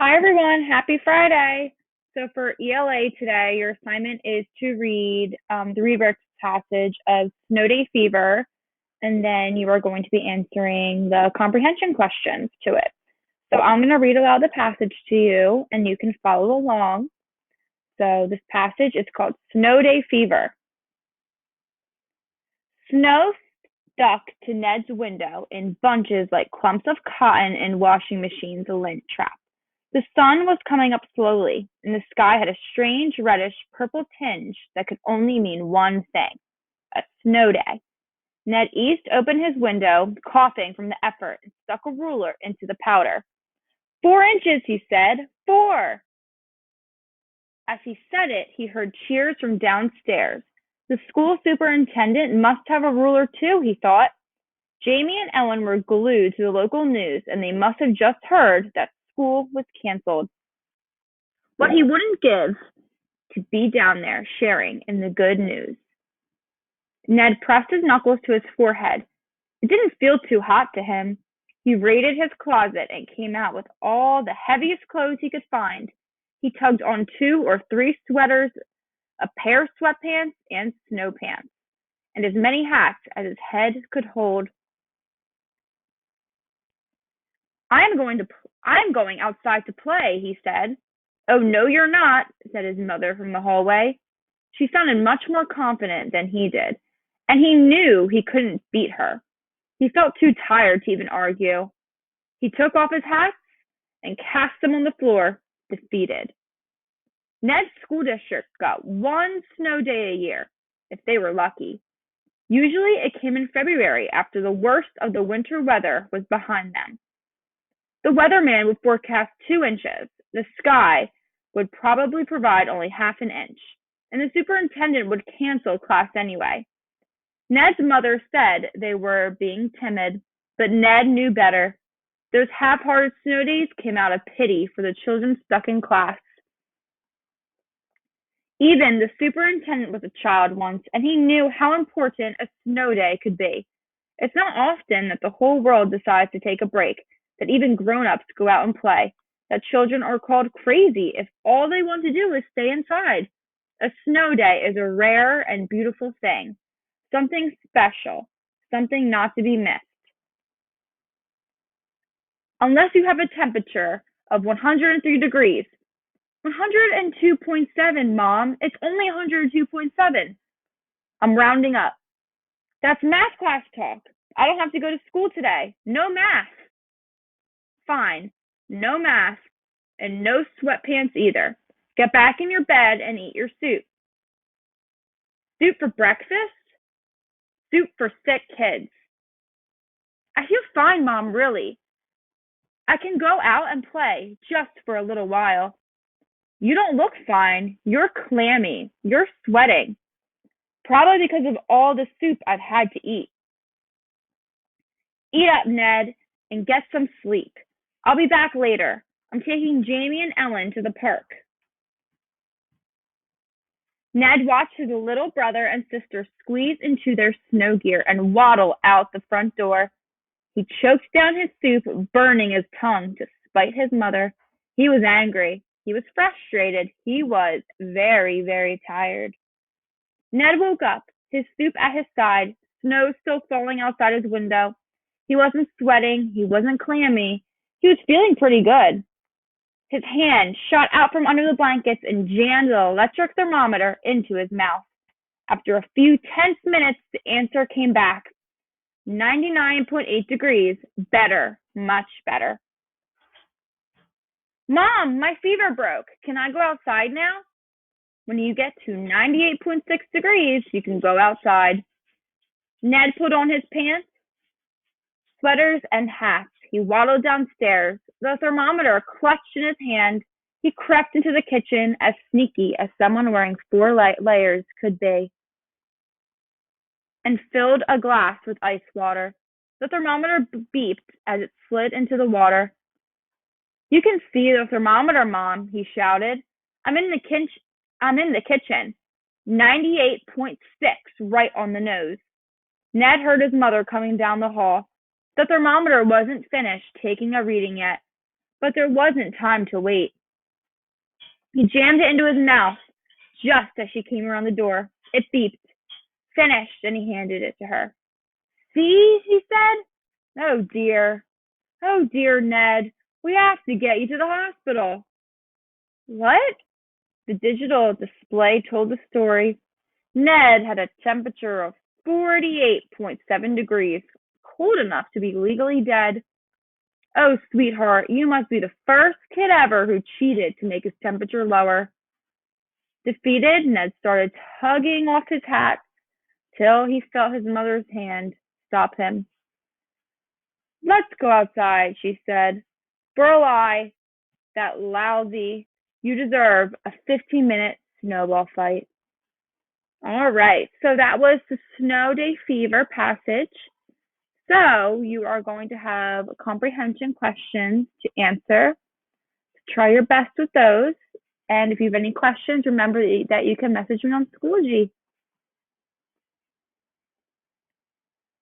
Hi everyone, happy Friday. So for ELA today, your assignment is to read the Rebirth passage of Snow Day Fever, and then you are going to be answering the comprehension questions to it. So I'm going to read aloud the passage to you, and you can follow along. So this passage is called Snow Day Fever. Snow stuck to Ned's window in bunches like clumps of cotton in washing machine's lint trap. The sun was coming up slowly, and the sky had a strange reddish-purple tinge that could only mean one thing: a snow day. Ned East opened his window, coughing from the effort, and stuck a ruler into the powder. 4 inches, he said. 4! As he said it, he heard cheers from downstairs. The school superintendent must have a ruler too, he thought. Jamie and Ellen were glued to the local news, and they must have just heard that school was canceled. What he wouldn't give to be down there sharing in the good news. Ned pressed his knuckles to his forehead. It didn't feel too hot to him. He raided his closet and came out with all the heaviest clothes he could find. He tugged on 2 or 3 sweaters, a pair of sweatpants, and snow pants, and as many hats as his head could hold. I'm going outside to play, he said. Oh, no, you're not, said his mother from the hallway. She sounded much more confident than he did, and he knew he couldn't beat her. He felt too tired to even argue. He took off his hats and cast them on the floor, defeated. Ned's school district got one snow day a year, if they were lucky. Usually it came in February after the worst of the winter weather was behind them. The weatherman would forecast 2 inches. The sky would probably provide only half an inch, and the superintendent would cancel class anyway. Ned's mother said they were being timid, but Ned knew better. Those half-hearted snow days came out of pity for the children stuck in class. Even the superintendent was a child once, and he knew how important a snow day could be. It's not often that the whole world decides to take a break, that even grown-ups go out and play, that children are called crazy if all they want to do is stay inside. A snow day is a rare and beautiful thing, something special, something not to be missed. Unless you have a temperature of 103 degrees. 102.7, Mom. It's only 102.7. I'm rounding up. That's math class talk. I don't have to go to school today. No math. Fine. No math and no sweatpants either. Get back in your bed and eat your soup. Soup for breakfast? Soup for sick kids. I feel fine, Mom, really. I can go out and play just for a little while. You don't look fine. You're clammy. You're sweating. Probably because of all the soup I've had to eat. Eat up, Ned, and get some sleep. I'll be back later. I'm taking Jamie and Ellen to the park. Ned watched his little brother and sister squeeze into their snow gear and waddle out the front door. He choked down his soup, burning his tongue to spite his mother. He was angry. He was frustrated. He was very, very tired. Ned woke up, his soup at his side, snow still falling outside his window. He wasn't sweating. He wasn't clammy. He was feeling pretty good. His hand shot out from under the blankets and jammed the electric thermometer into his mouth. After a few tense minutes, the answer came back. 99.8 degrees. Better. Much better. Mom, my fever broke. Can I go outside now? When you get to 98.6 degrees, you can go outside. Ned put on his pants, sweaters, and hats. He waddled downstairs, the thermometer clutched in his hand. He crept into the kitchen, as sneaky as someone wearing 4 layers could be, and filled a glass with ice water. The thermometer beeped as it slid into the water. You can see the thermometer, Mom, he shouted. I'm in the kitchen. 98.6 right on the nose. Ned heard his mother coming down the hall. The thermometer wasn't finished taking a reading yet, but there wasn't time to wait. He jammed it into his mouth just as she came around the door. It beeped. Finished, and he handed it to her. See, he said. Oh dear. Oh dear, Ned. We have to get you to the hospital. What? The digital display told the story. Ned had a temperature of 48.7 degrees, cold enough to be legally dead. Oh, sweetheart, you must be the first kid ever who cheated to make his temperature lower. Defeated, Ned started tugging off his hat till he felt his mother's hand stop him. Let's go outside, she said. Burl-eye, that lousy, you deserve a 15-minute snowball fight. All right, so that was the Snow Day Fever passage. So you are going to have comprehension questions to answer. Try your best with those. And if you have any questions, remember that you can message me on Schoology.